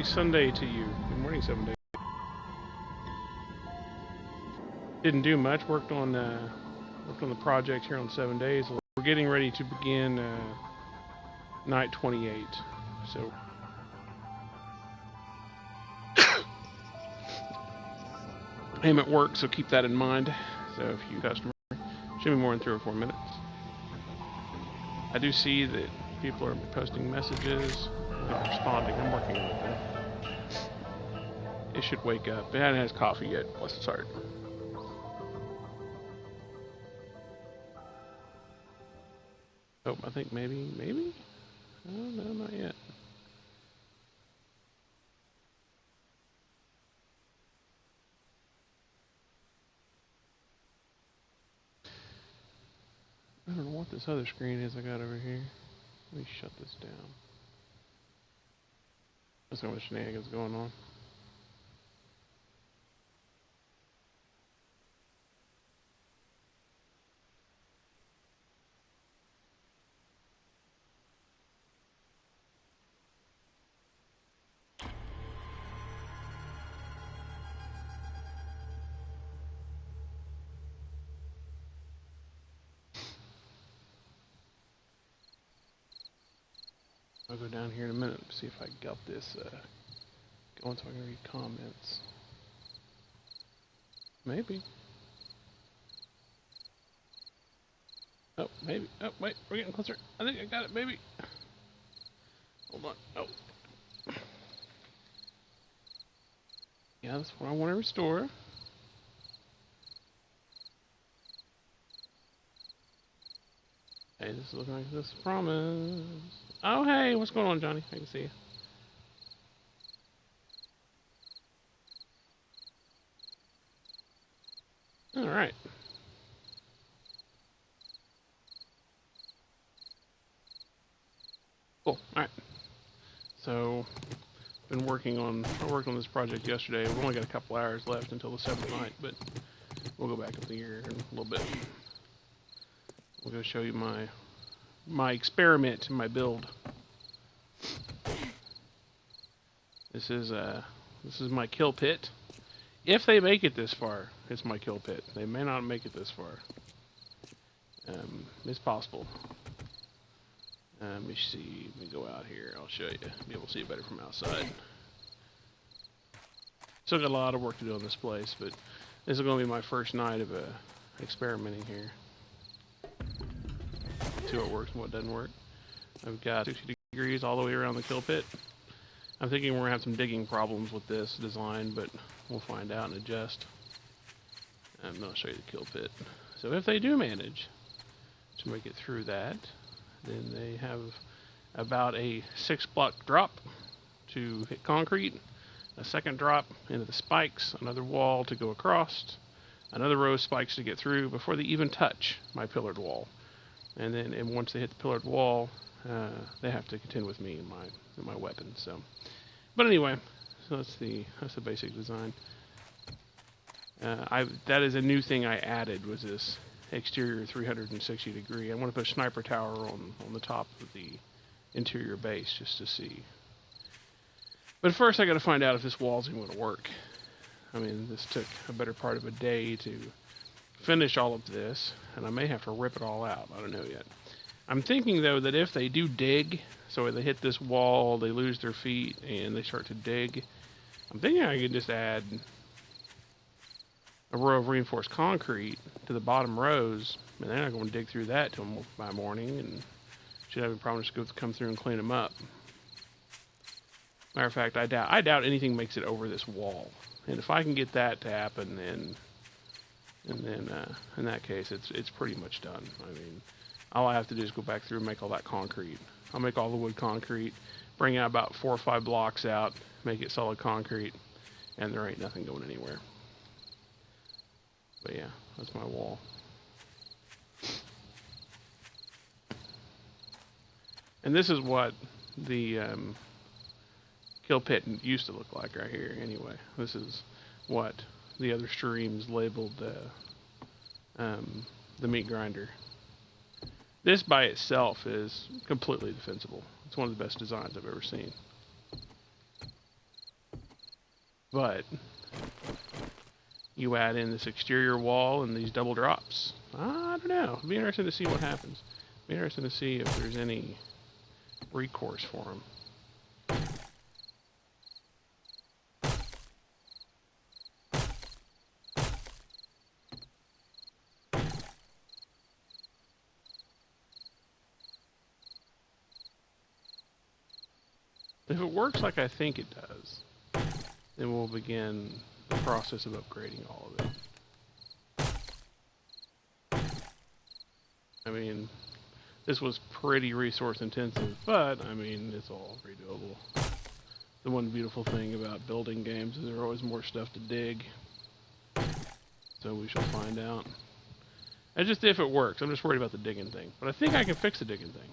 Happy Sunday to you. Good morning, 7 days. Didn't do much. Worked on the project here on 7 days. We're getting ready to begin night 28. So I'm at work, so keep that in mind. So if you customer, should be more than 3 or 4 minutes. I do see that people are posting messages. I'm not responding. I'm working with them. It should wake up. It hasn't had coffee yet. Bless its heart. Oh, I think maybe? Oh, no, not yet. I don't know what this other screen is I got over here. Let me shut this down. There's so much shenanigans going on. I'll go down here in a minute and see if I got this going so I can read comments. Maybe. Oh, maybe. Oh, wait, we're getting closer. I think I got it, maybe. Hold on. Oh. Yeah, that's what I want to restore. Hey, this is looking like this promise. Oh, hey, what's going on, Johnny? I can see you. Alright. Cool. Alright. So, I worked on this project yesterday. We've only got a couple hours left until the 7th night, but we'll go back up the year in a little bit. I'm going to show you my experiment, my build. This is my kill pit. If they make it this far, it's my kill pit. They may not make it this far. It's possible. Let me see. Let me go out here. I'll show you. Be able to see it better from outside. Still got a lot of work to do on this place, but this is going to be my first night of experimenting here. See what works and what doesn't work. I've got 60 degrees all the way around the kill pit. I'm thinking we're going to have some digging problems with this design, but we'll find out and adjust. I'm going to show you the kill pit. So if they do manage to make it through that, then they have about a 6-block drop to hit concrete, a second drop into the spikes, another wall to go across, another row of spikes to get through before they even touch my pillared wall. And then once they hit the pillared wall, they have to contend with me and my weapons. So, but anyway, so that's the basic design. That is a new thing I added, was this exterior 360 degree. I want to put a sniper tower on the top of the interior base just to see. But first I got to find out if this wall's even going to work. I mean, this took a better part of a day to finish all of this, and I may have to rip it all out. I don't know yet. I'm thinking, though, that if they do dig, so they hit this wall, they lose their feet, and they start to dig, I'm thinking I can just add a row of reinforced concrete to the bottom rows, and they're not going to dig through that till by morning, and should have a problem just come through and clean them up. Matter of fact, I doubt anything makes it over this wall, and if I can get that to happen, then in that case, it's pretty much done. I mean, all I have to do is go back through and make all that concrete. I'll make all the wood concrete, bring out about 4 or 5 blocks out, make it solid concrete, and there ain't nothing going anywhere. But yeah, that's my wall. And this is what the kill pit used to look like right here anyway. This is what the other streams labeled the meat grinder. This by itself is completely defensible. It's one of the best designs I've ever seen. But you add in this exterior wall and these double drops. I don't know. It'd be interesting to see what happens. It'd be interesting to see if there's any recourse for them. If it works like I think it does, then we'll begin the process of upgrading all of it. I mean, this was pretty resource intensive, but I mean, it's all redoable. The one beautiful thing about building games is there's always more stuff to dig. So we shall find out. And just if it works. I'm just worried about the digging thing. But I think I can fix the digging thing.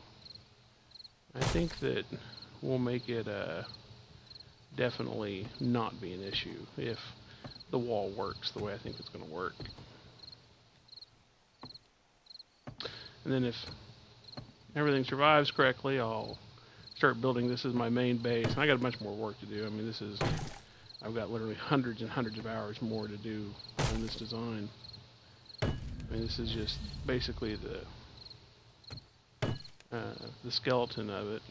I think that we'll make it definitely not be an issue if the wall works the way I think it's going to work. And then if everything survives correctly, I'll start building this as my main base. And I got a bunch more work to do. I mean, I've got literally hundreds and hundreds of hours more to do on this design. I mean, this is just basically the skeleton of it.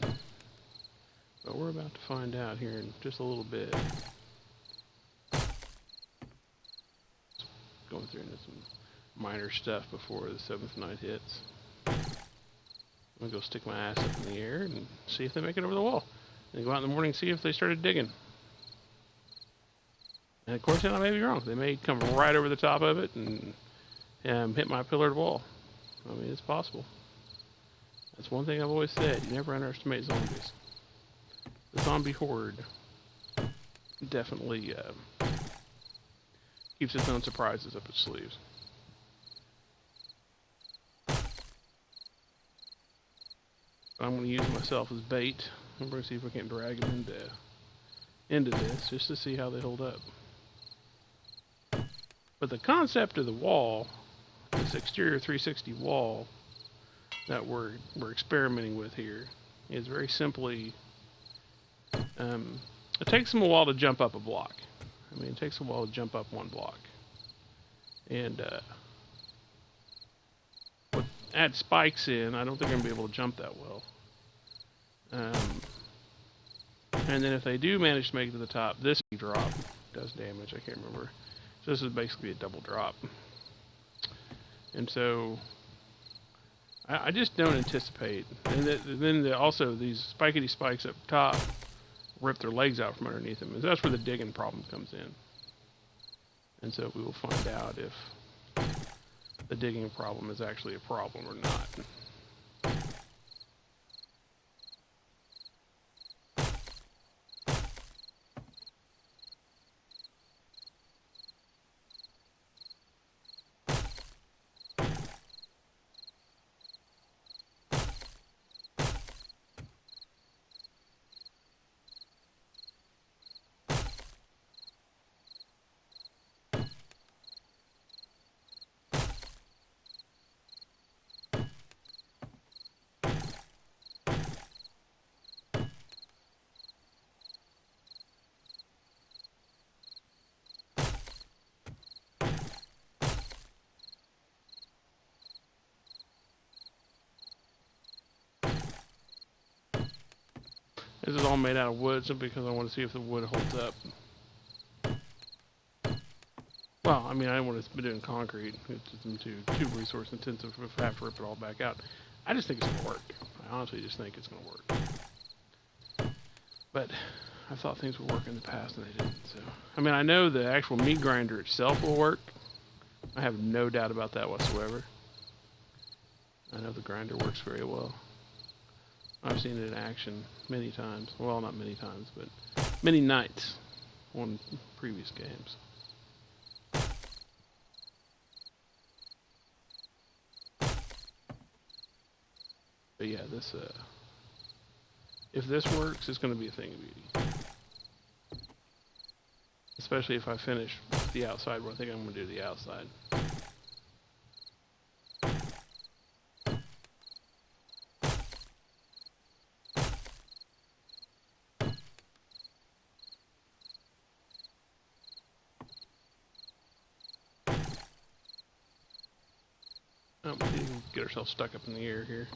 But we're about to find out here in just a little bit. Going through into some minor stuff before the 7th night hits. I'm going to go stick my ass up in the air and see if they make it over the wall. And go out in the morning and see if they started digging. And of course, I may be wrong. They may come right over the top of it and hit my pillared wall. I mean, it's possible. That's one thing I've always said. You never underestimate zombies. The zombie horde definitely keeps its own surprises up its sleeves. I'm going to use myself as bait. I'm going to see if we can't drag them into this just to see how they hold up. But the concept of the wall, this exterior 360 wall that we're experimenting with here, is very simply, it takes them a while to jump up a block. I mean, it takes a while to jump up one block. And add spikes in, I don't think I'm going to be able to jump that well. And then if they do manage to make it to the top, this drop does damage, I can't remember. So this is basically a double drop. And so I just don't anticipate. And then also these spikety spikes up top rip their legs out from underneath them. And that's where the digging problem comes in. And so we will find out if the digging problem is actually a problem or not. This is all made out of wood simply because I want to see if the wood holds up. Well, I mean, I don't want to put it in concrete. It's too resource intensive if I have to rip it all back out. I just think it's going to work. I honestly just think it's going to work. But I thought things would work in the past and they didn't. So, I mean, I know the actual meat grinder itself will work. I have no doubt about that whatsoever. I know the grinder works very well. I've seen it in action many times. Well, not many times, but many nights on previous games. But yeah, this if this works, it's going to be a thing of beauty. Especially if I finish the outside, what I think I'm going to do the outside. Oh, we didn't get ourselves stuck up in the air here.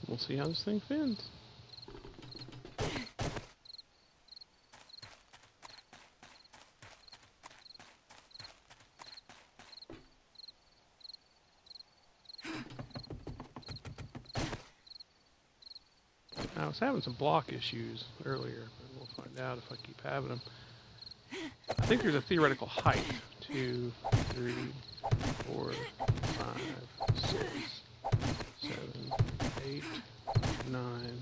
We'll see how this thing fins. I was having some block issues earlier, but we'll find out if I keep having them. I think there's a theoretical height. 2, 3, 4, 5, 6, 7, 8, 9,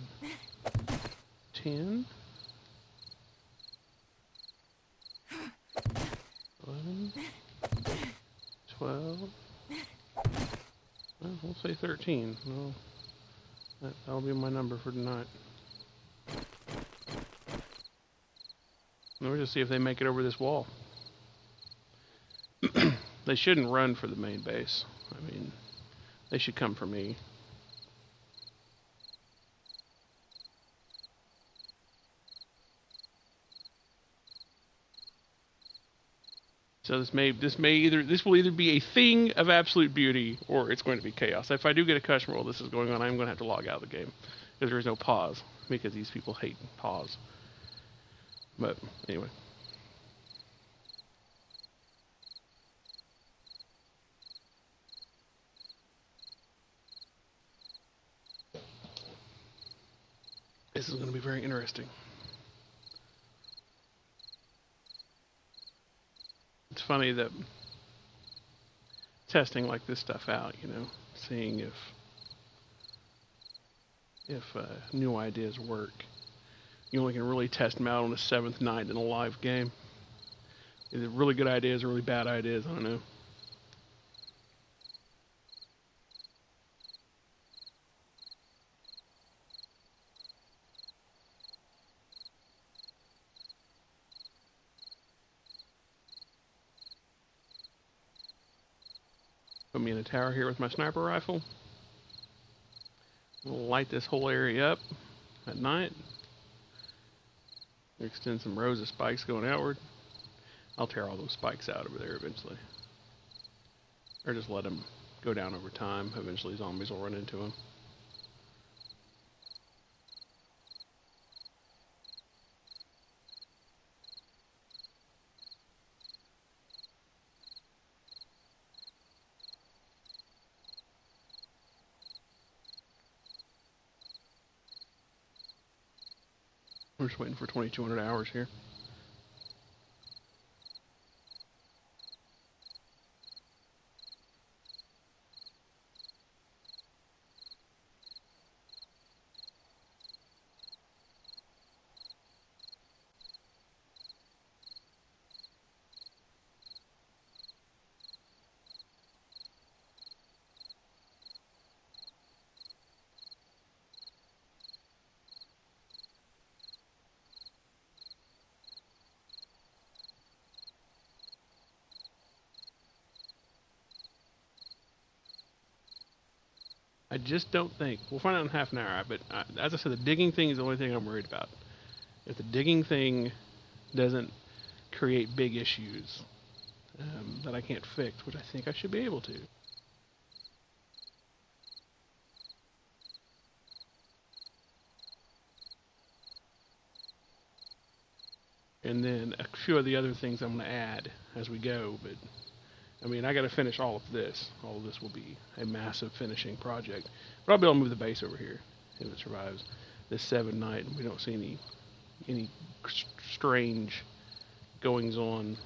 10, 11, 12, well, we'll say 13. Well, that'll be my number for tonight. We'll just see if they make it over this wall. They shouldn't run for the main base. I mean, they should come for me. So this will either be a thing of absolute beauty or it's going to be chaos. If I do get a customer while this is going on, I'm going to have to log out of the game because there is no pause because these people hate pause. But anyway. This is going to be very interesting. It's funny that testing like this stuff out, you know, seeing if new ideas work. You only can really test them out on the 7th night in a live game. Either really good ideas or really bad ideas, I don't know. Put me in a tower here with my sniper rifle. We'll light this whole area up at night. Extend some rows of spikes going outward. I'll tear all those spikes out over there eventually. Or just let them go down over time. Eventually zombies will run into them. We're just waiting for 2200 hours here. I just don't think. We'll find out in half an hour. But as I said, the digging thing is the only thing I'm worried about. If the digging thing doesn't create big issues that I can't fix, which I think I should be able to. And then a few of the other things I'm going to add as we go. But I mean, I got to finish all of this. All of this will be a massive finishing project. But I'll be able to move the base over here if it survives this 7 night and we don't see any strange goings on.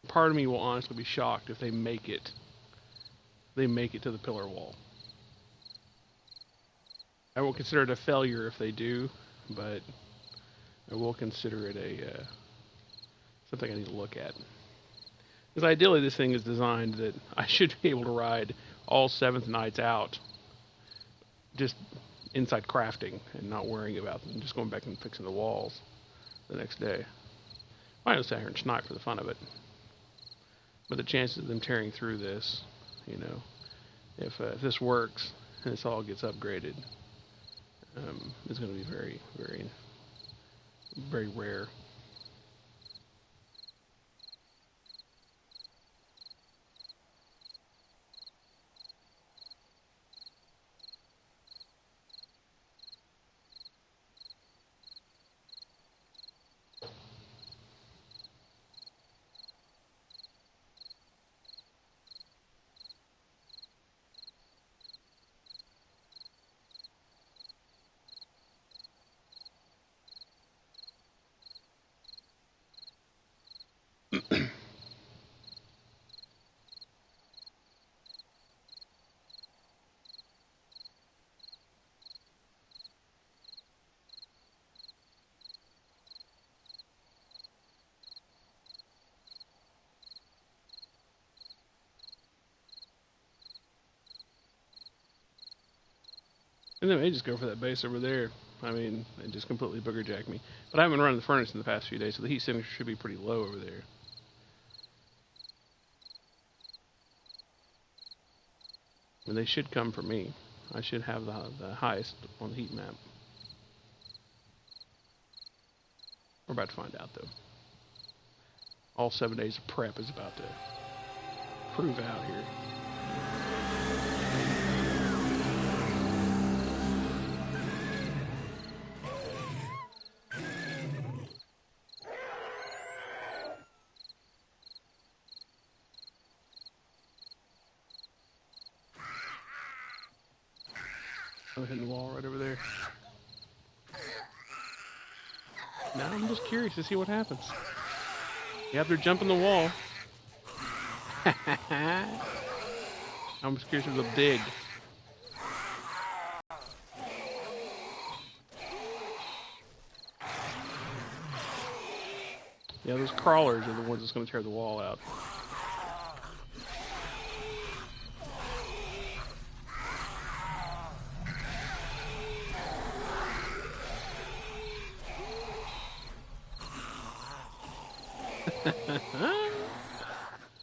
Part of me will honestly be shocked if they make it to the pillar wall. I won't consider it a failure if they do, but I will consider it a something I need to look at. Because ideally this thing is designed that I should be able to ride all 7th nights out just inside crafting and not worrying about them, just going back and fixing the walls the next day. I just sat here and snipe for the fun of it. But the chances of them tearing through this, you know, if this works and this all gets upgraded, is going to be very, very, very rare. And they may just go for that base over there. I mean, and just completely boogerjack me. But I haven't run the furnace in the past few days, so the heat signature should be pretty low over there. And they should come for me. I should have the highest on the heat map. We're about to find out, though. All 7 days of prep is about to prove out here. I'm hitting the wall right over there. Now I'm just curious to see what happens. Yep, they're jumping the wall. I'm just curious if they'll dig. Yeah, those crawlers are the ones that's going to tear the wall out.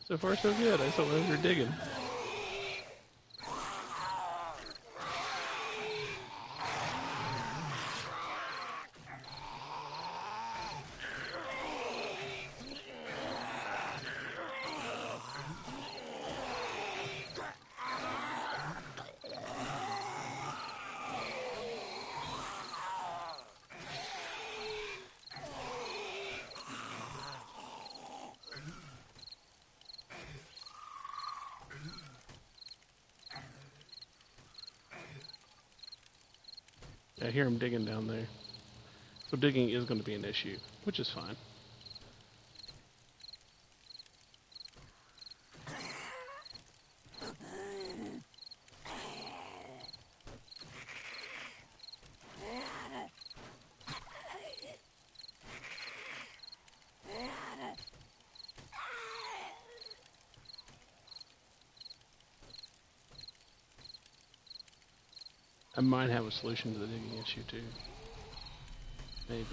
So far, so good. I just don't know if they're digging. I hear them digging down there. So digging is going to be an issue, which is fine. I might have a solution to the digging issue too. Maybe.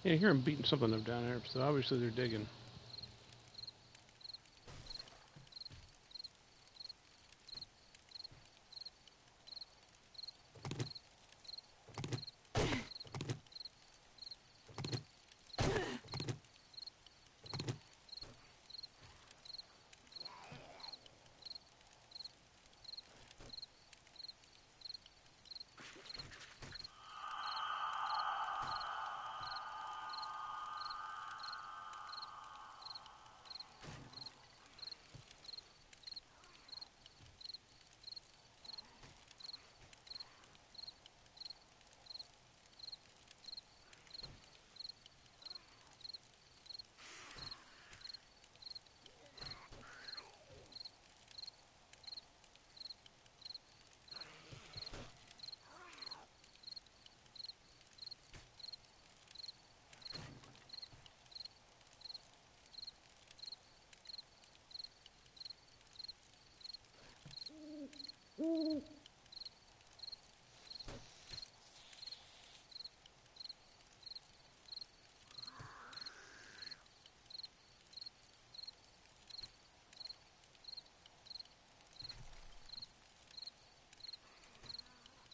Yeah, I hear them beating something up down there, so obviously they're digging.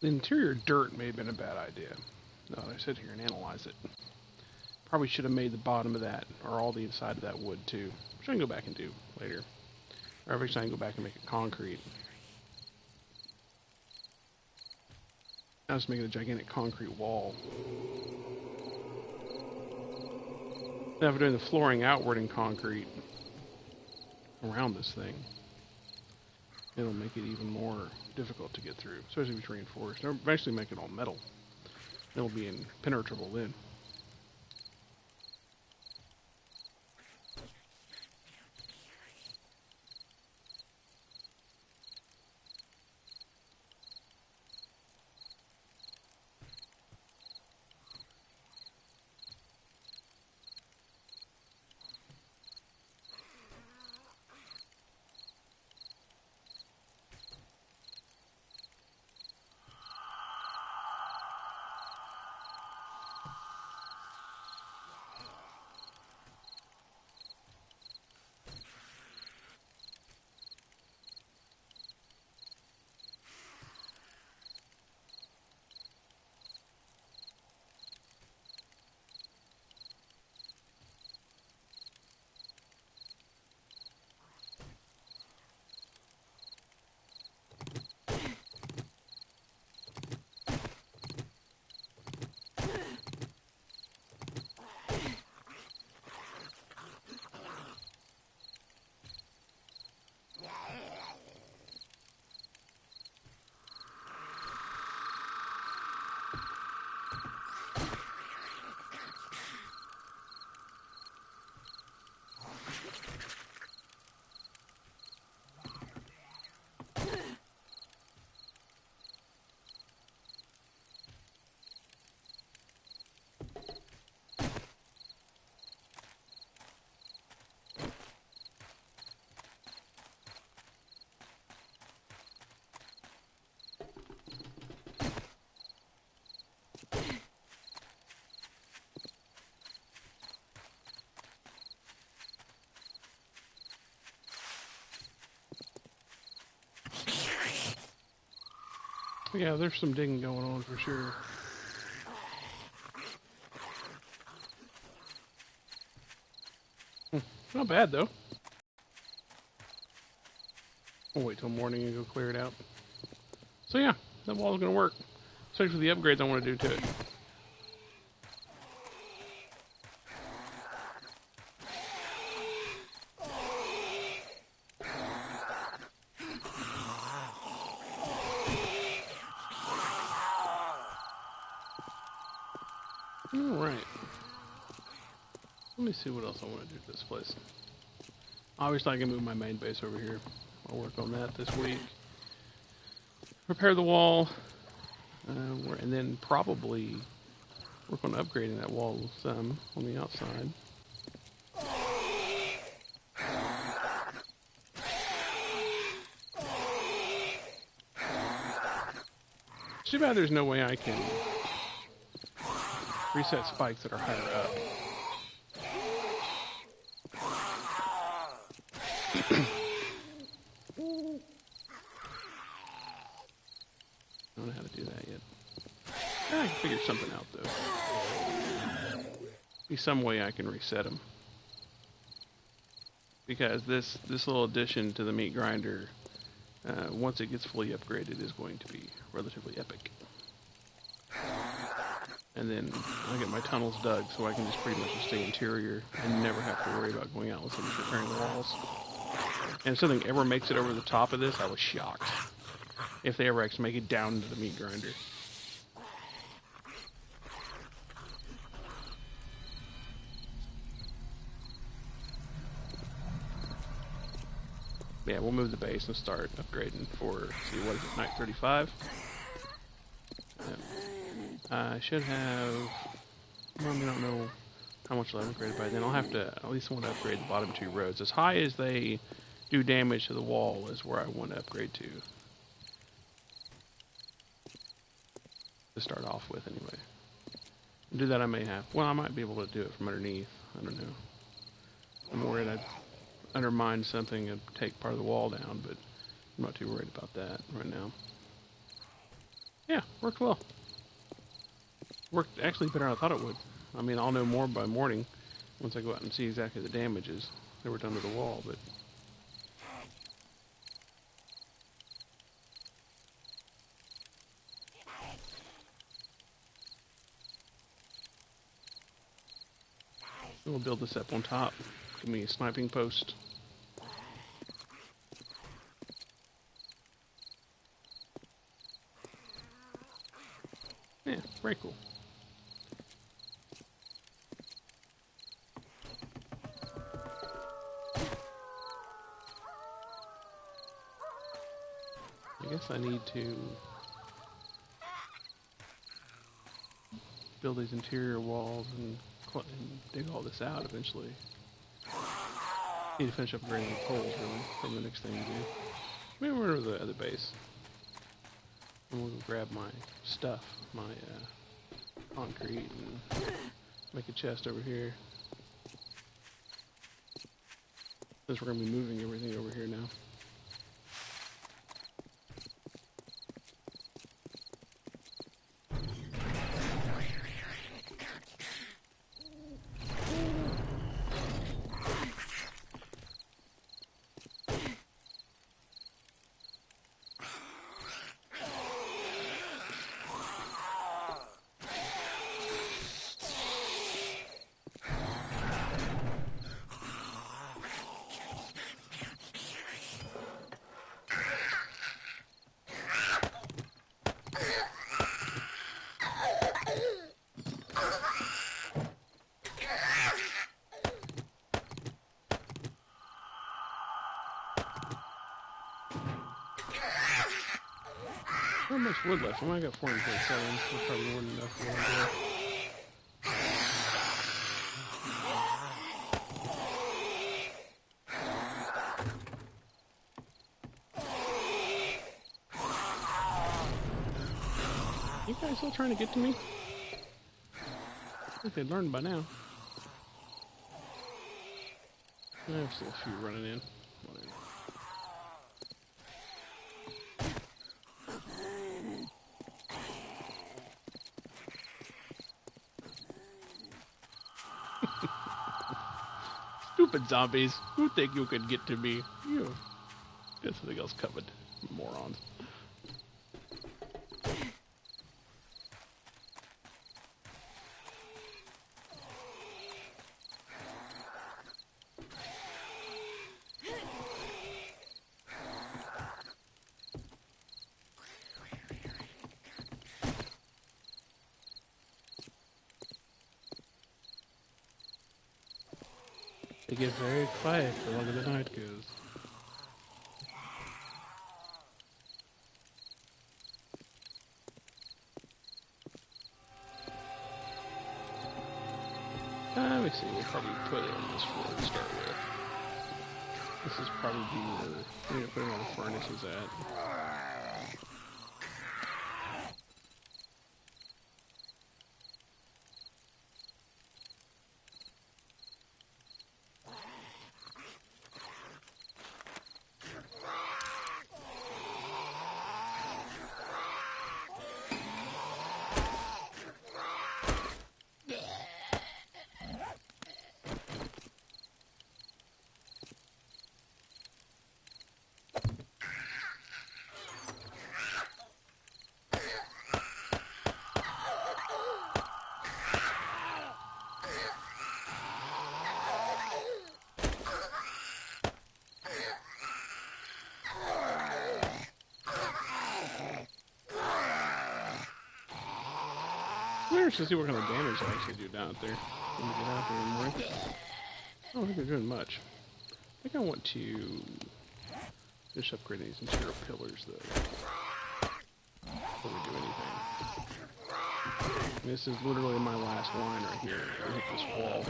The interior dirt may have been a bad idea. Now that I sit here and analyze it. Probably should have made the bottom of that, or all the inside of that wood too. Which I can go back and do later. Or actually I can go back and make it concrete. I was making a gigantic concrete wall. Now if we're doing the flooring outward in concrete around this thing, it'll make it even more difficult to get through, especially if it's reinforced. Or eventually make it all metal. It'll be impenetrable then. Yeah, there's some digging going on for sure. Not bad though. We'll wait till morning and go clear it out. So yeah, that wall's gonna work. Especially for the upgrades I want to do to it. Alright. Let me see what else I want to do to this place. Obviously I can move my main base over here. I'll work on that this week. Repair the wall. And then probably work on upgrading that wall some on the outside. It's too bad there's no way I can reset spikes that are higher up. I don't know how to do that yet. I can figure something out though. Be some way I can reset them. Because this little addition to the meat grinder, once it gets fully upgraded, is going to be relatively epic. And then I get my tunnels dug, so I can just pretty much just stay interior and never have to worry about going out unless I'm just repairing the walls. And if something ever makes it over the top of this, I was shocked. If they ever actually make it down into the meat grinder. Yeah, we'll move the base and start upgrading for, see, what is it, night 35? I should have, well, I don't know how much I'll upgrade by then. I'll have to, at least want to upgrade the bottom two roads. As high as they do damage to the wall is where I want to upgrade to start off with anyway. To do that I may have, well, I might be able to do it from underneath. I don't know. I'm worried I'd undermine something and take part of the wall down, but I'm not too worried about that right now. Yeah, worked well. Worked actually better than I thought it would. I mean, I'll know more by morning once I go out and see exactly the damages that were done to the wall, but we'll build this up on top. Give me a sniping post. Yeah, very cool. I guess I need to build these interior walls and dig all this out eventually. Need to finish upgrading the poles really from the next thing to do. Maybe we're to the other base. And we'll grab my stuff, my concrete, and make a chest over here. Since we're going to be moving everything over here now. How much wood left? I only got 427. That's probably more than enough for one day. You guys still trying to get to me? I think they'd learned by now. I have still a few running in. Whatever. Stupid zombies. Who think you could get to me? You. Get something else covered. Morons. They get very quiet the longer the night goes. Let me see, we'll probably put it on this floor to start with. This is probably where we're going to put all the furnaces at. curious to see what kind of damage they actually do down out there when we get out there in the morning. I don't think they're doing much. I think I want to finish upgrading these material pillars, though, before we do anything. And this is literally my last line right here. I hit this wall.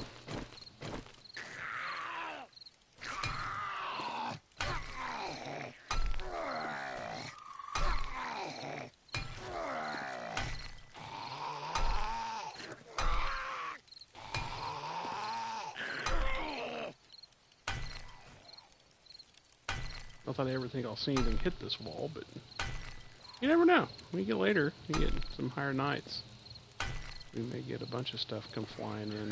Not that I ever think I'll see anything hit this wall, but you never know. When you get later, you get some higher nights. We may get a bunch of stuff come flying in.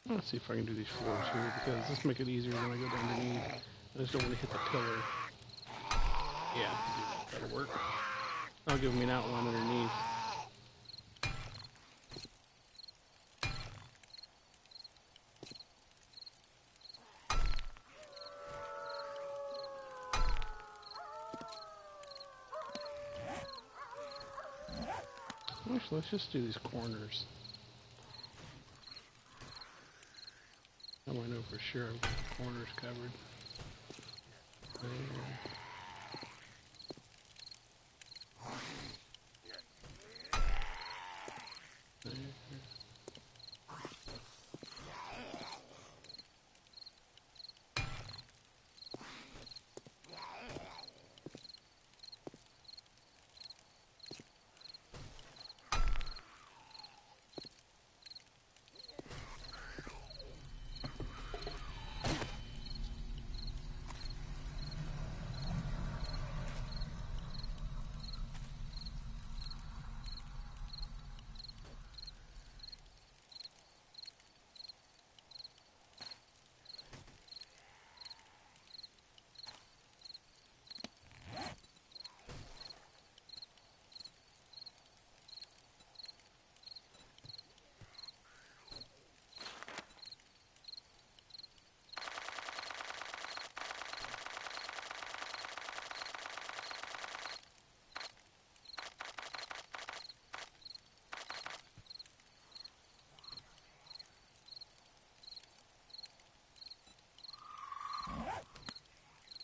Let's see if I can do these floors here, because this will make it easier when I go down underneath. I just don't want to hit the pillar. Yeah, that'll work. That'll give me an outline underneath. Actually, let's just do these corners. I want to know for sure I've got the corners covered. There. There.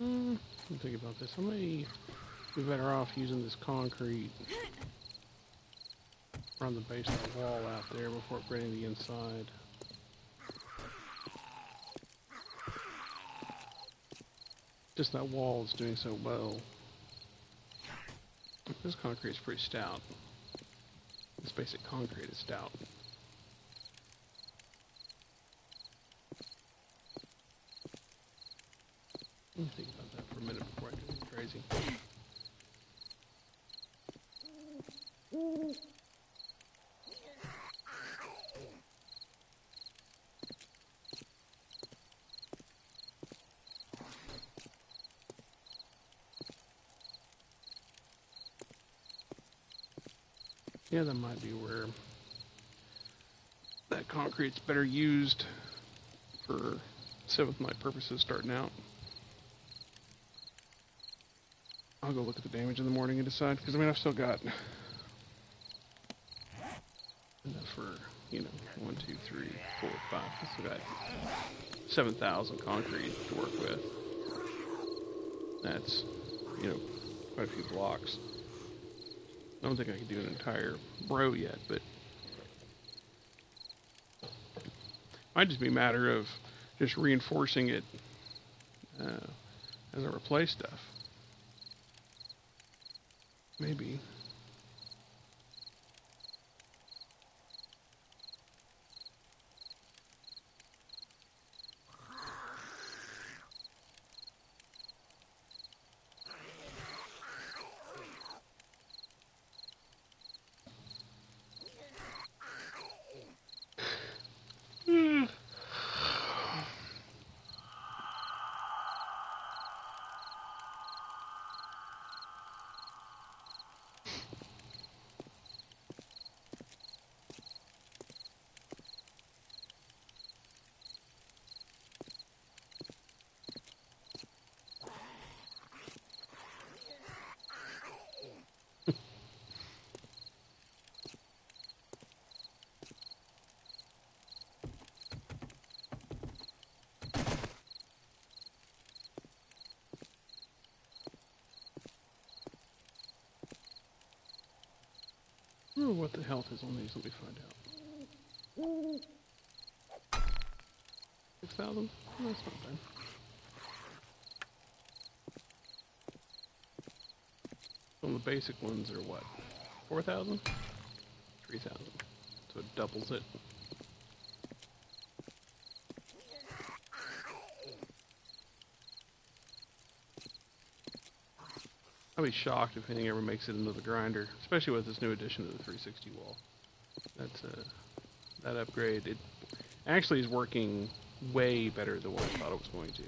I'm thinking about this. I may be better off using this concrete around the base of the wall out there before upgrading the inside. Just that wall is doing so well. This concrete is pretty stout. This basic concrete is stout. Let me think about that for a minute before I do anything crazy. Yeah, that might be where that concrete's better used for 7th night purposes starting out. I'll go look at the damage in the morning and decide, because I mean I've still got enough for, 1, 2, 3, 4, 5. I've still got 7,000 concrete to work with. That's, quite a few blocks. I don't think I can do an entire row yet, but it might just be a matter of just reinforcing it as I replace stuff. Maybe. I don't know what the health is on these. Let me find out. 6,000? Oh, that's not bad. On the basic ones are what? 4,000? 3,000. So it doubles it. I'll be shocked if anything ever makes it into the grinder, especially with this new addition to the 360 wall. That's that upgrade. It actually is working way better than what I thought it was going to.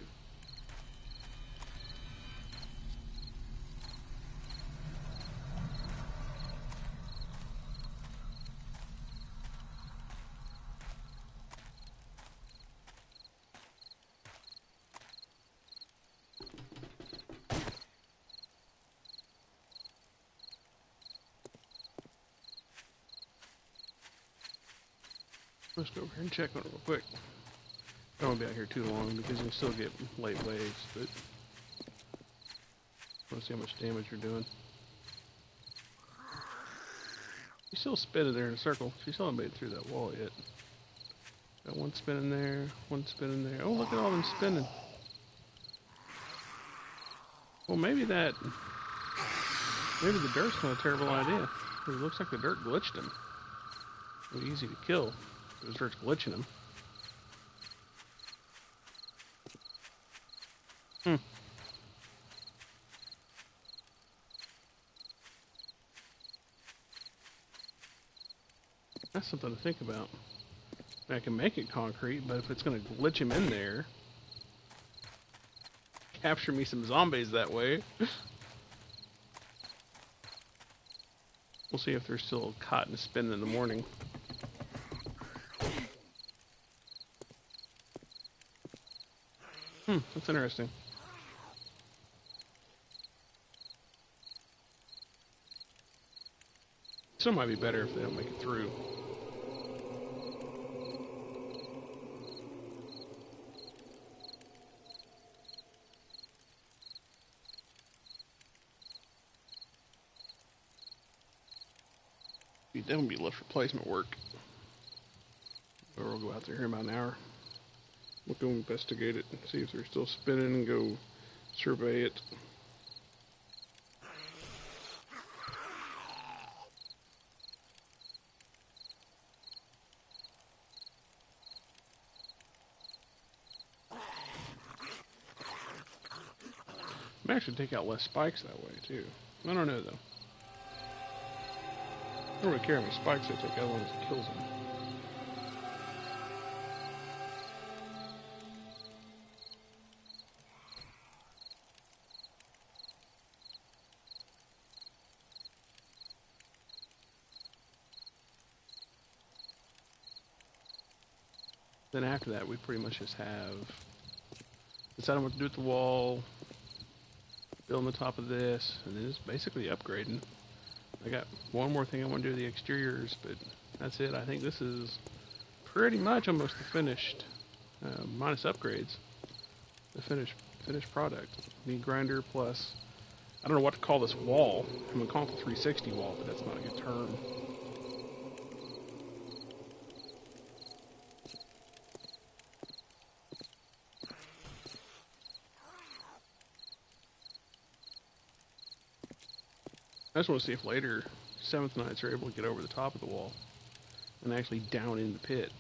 Let's go over here and check on it real quick. I don't want to be out here too long because you still get late waves, but I want to see how much damage you're doing. She's still spinning there in a circle. She still hasn't made it through that wall yet. Got one spinning there, one spinning there. Oh, look at all them spinning. Well, maybe the dirt's not a terrible idea. It looks like the dirt glitched him. It was easy to kill. It was dirt's glitching him. That's something to think about. I can make it concrete, but if it's going to glitch him in there, capture me some zombies that way. We'll see if they're still caught in a spin in the morning. That's interesting. Still might be better if they don't make it through. That would be left replacement work. Or we'll go out there here in about an hour. We'll go investigate it and see if they're still spinning and go survey it. Might actually take out less spikes that way, too. I don't know, though. I don't really care how many spikes I take out as long as it kills them. Then after that, we pretty much just have deciding what to do with the wall, building the top of this, and then just basically upgrading. I got one more thing I want to do with the exteriors, but that's it. I think this is pretty much almost the finished, minus upgrades, the finished product. Meat grinder plus, I don't know what to call this wall. I'm going to call it the 360 wall, but that's not a good term. I just want to see if later 7th Knights are able to get over the top of the wall and actually down in the pit.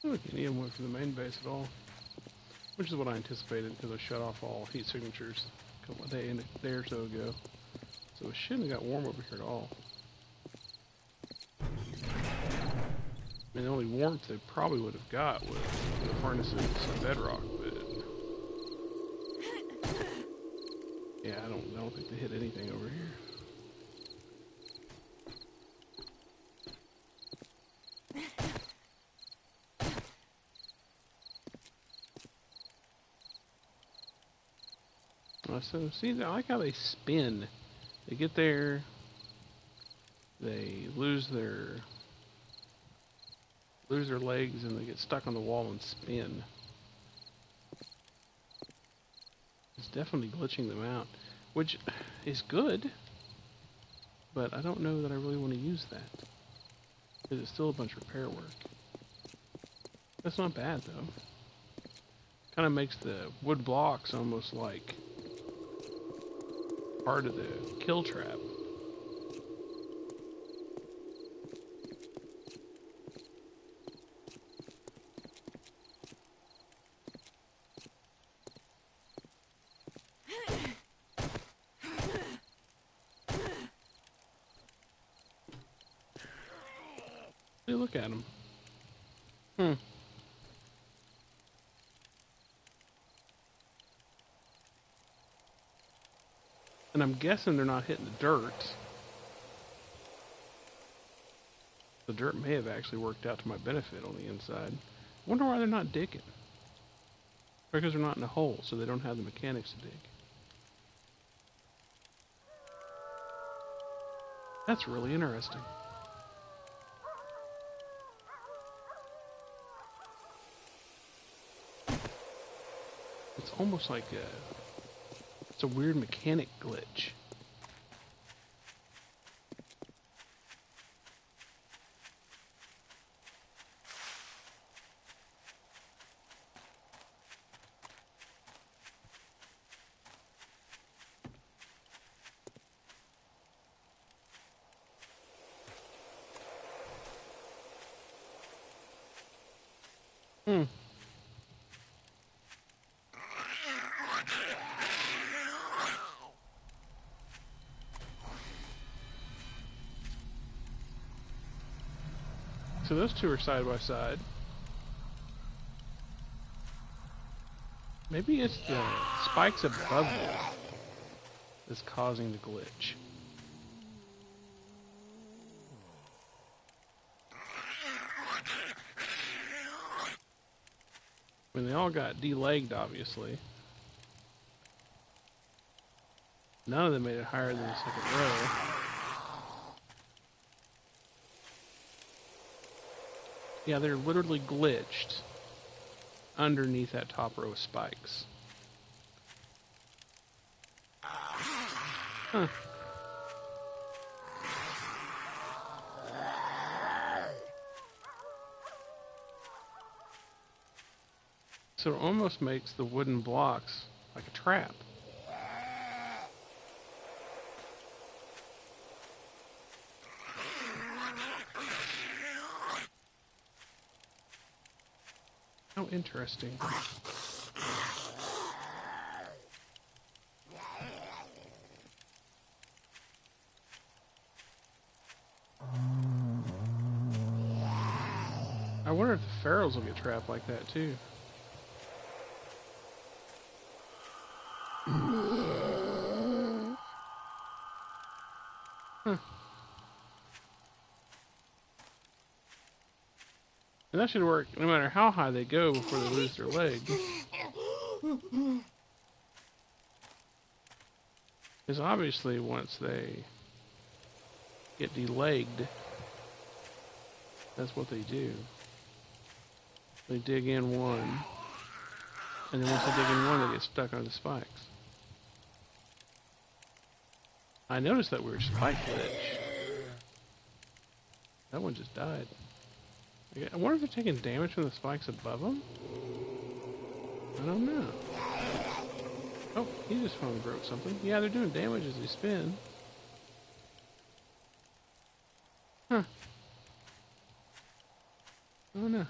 I don't think any of them went for the main base at all, which is what I anticipated because I shut off all heat signatures a day or so ago. So it shouldn't have got warm over here at all. I mean, the only warmth they probably would have got was the furnaces and bedrock, but yeah, I don't think they hit anything over here. So see, I like how they spin. They get there, they lose their legs, and they get stuck on the wall and spin. It's definitely glitching them out, which is good, but I don't know that I really want to use that because it's still a bunch of repair work. That's not bad though. Kind of makes the wood blocks almost like part of the kill trap. Hey, look at him. And I'm guessing they're not hitting the dirt. The dirt may have actually worked out to my benefit on the inside. I wonder why they're not digging. Because they're not in a hole, so they don't have the mechanics to dig. That's really interesting. It's almost like it's a weird mechanic glitch. Hmm. So those two are side by side. Maybe it's the spikes above them that's causing the glitch. I mean, they all got delegged, obviously. None of them made it higher than the second row. Yeah, they're literally glitched underneath that top row of spikes. Huh. So it almost makes the wooden blocks like a trap. How interesting. I wonder if the pharaohs will get trapped like that too. Huh. And that should work no matter how high they go before they lose their leg. Because obviously once they get delegged, that's what they do. They dig in one, and then once they dig in one, they get stuck on the spikes. I noticed that weird spike glitch. That one just died. I wonder if they're taking damage from the spikes above them? I don't know. Oh, he just finally broke something. Yeah, they're doing damage as they spin. Huh. Oh no.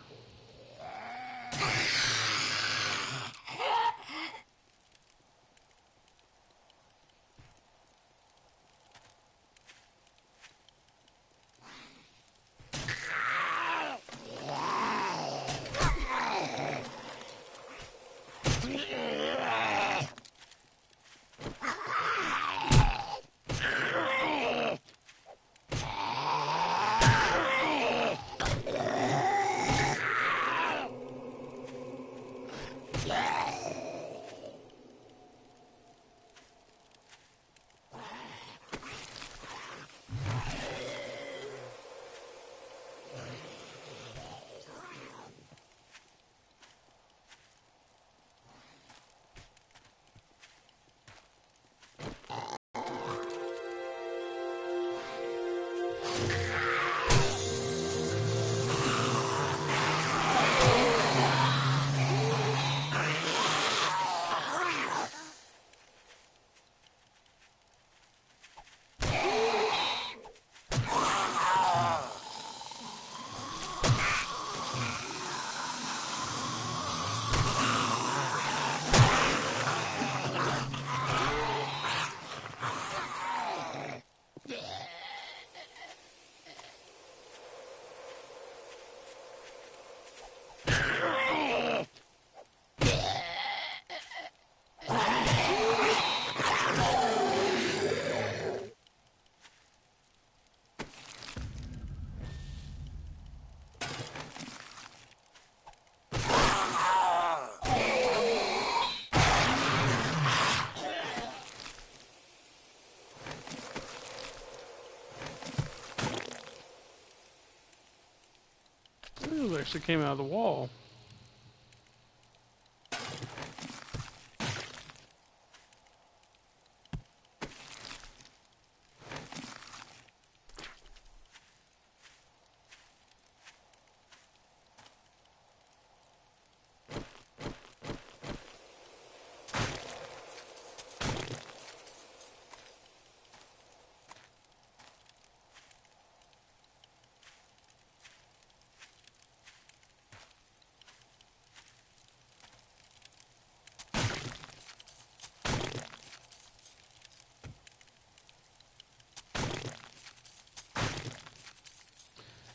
It actually came out of the wall.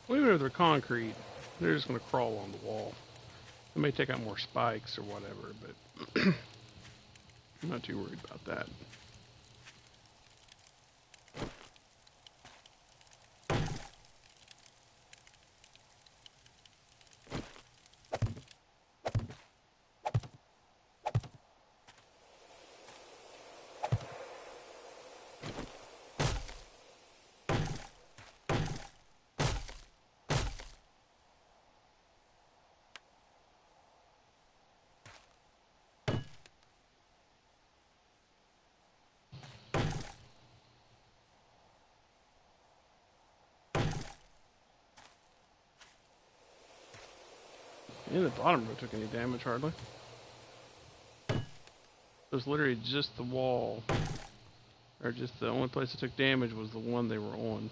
Well, even if they're concrete, they're just going to crawl on the wall. They may take out more spikes or whatever, but I'm not too worried about that. And the bottom row took any damage, hardly. It was literally just the wall, or just the only place that took damage was the one they were on.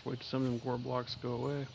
Wait till some of them core blocks go away.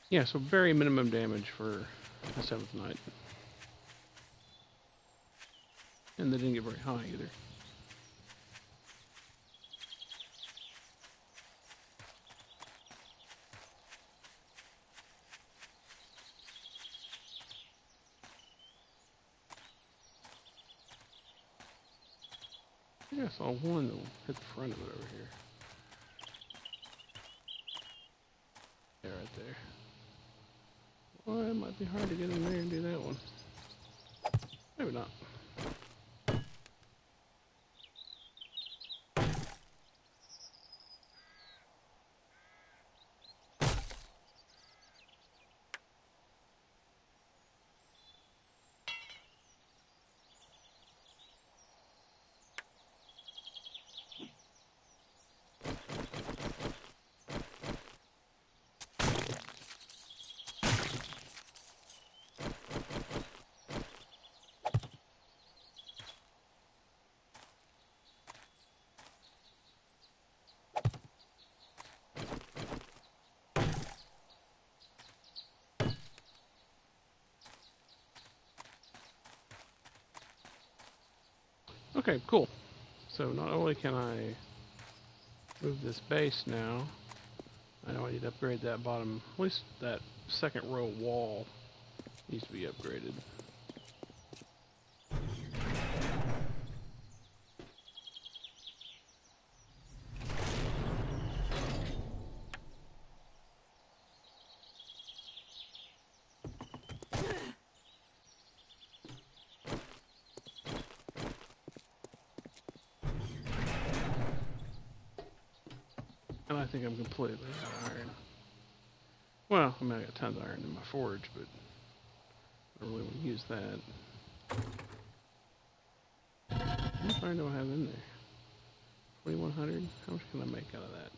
Yeah, so very minimum damage for the 7th night. And they didn't get very high either. I think I saw one that hit the front of it over here. Yeah, right there. Well, it might be hard to get in there and do that one. Maybe not. Okay, cool. So not only can I move this base now, I know I need to upgrade that bottom, at least that second row wall needs to be upgraded. And I think I'm completely out of iron. Well, I mean, I got tons of iron in my forge, but I don't really want to use that. How much iron do I have in there? 2,100? How much can I make out of that?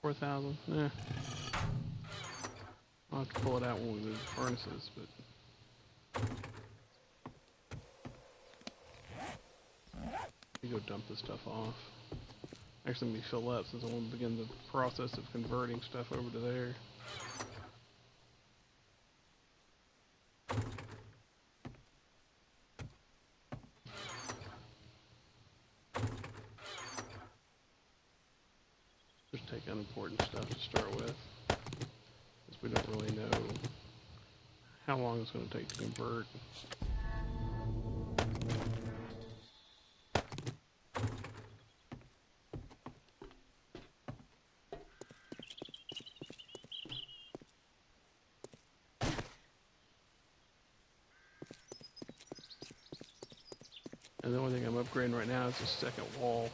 4,000? Nah. I'll have to pull it out when we move the furnaces, but... go dump this stuff off. Actually, let me fill up since I want to begin the process of converting stuff over to there. Just take unimportant stuff to start with, because we don't really know how long it's going to take to convert. And the only thing I'm upgrading right now is the second wall.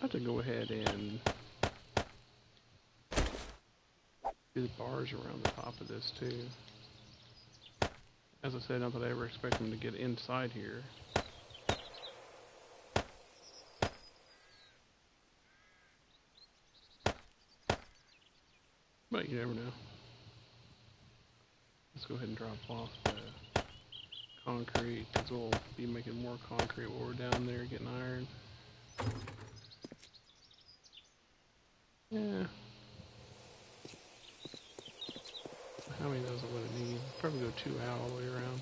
I'll have to go ahead and do the bars around the top of this too. As I said, not that I ever expect them to get inside here. But you never know. Let's go ahead and drop off the concrete, because we'll be making more concrete while we're down there getting iron. Yeah. How many of those I'm going to need? Probably go 2 out all the way around.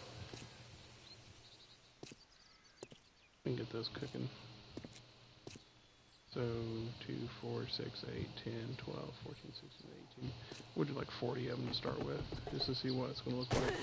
We can get those cooking. So 2, 4, 6, 8, 10, 12, 14, 16, 18. We'll do like 40 of them to start with, just to see what it's going to look like.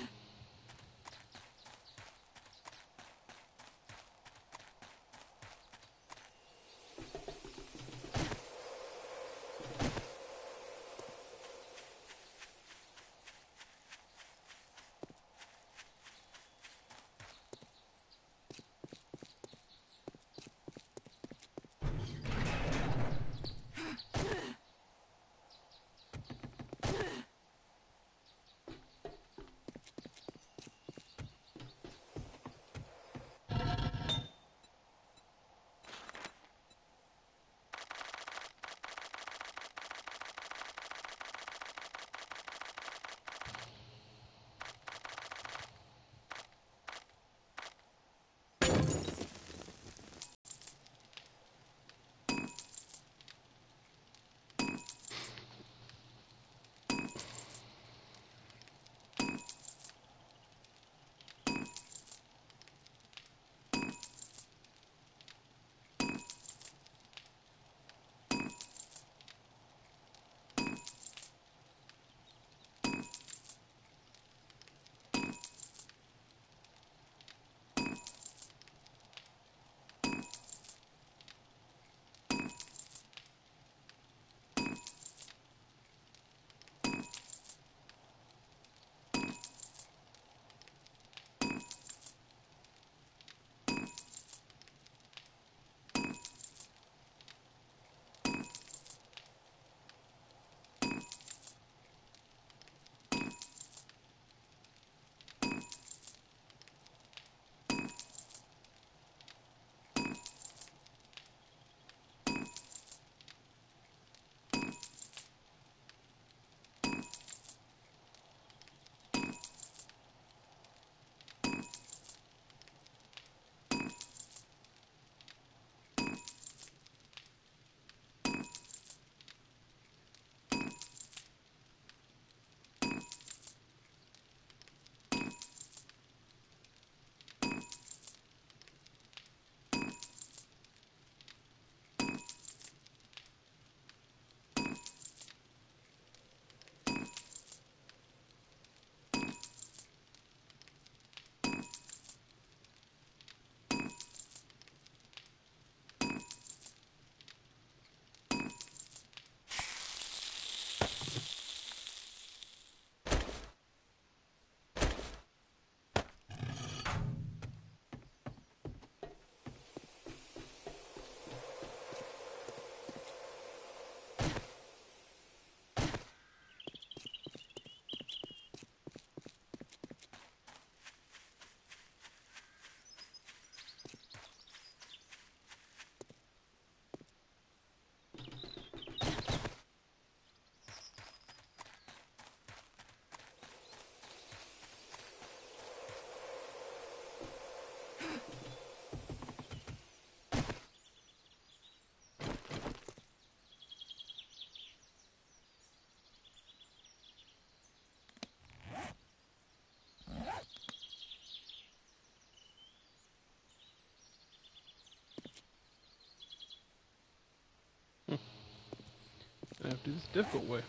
do this the difficult way.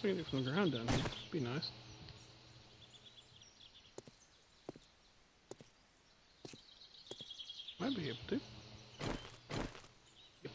So we can get some ground down here. Be nice. Might be able to. Yep.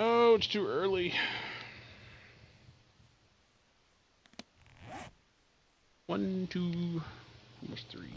Oh, it's too early. 1, 2, almost 3.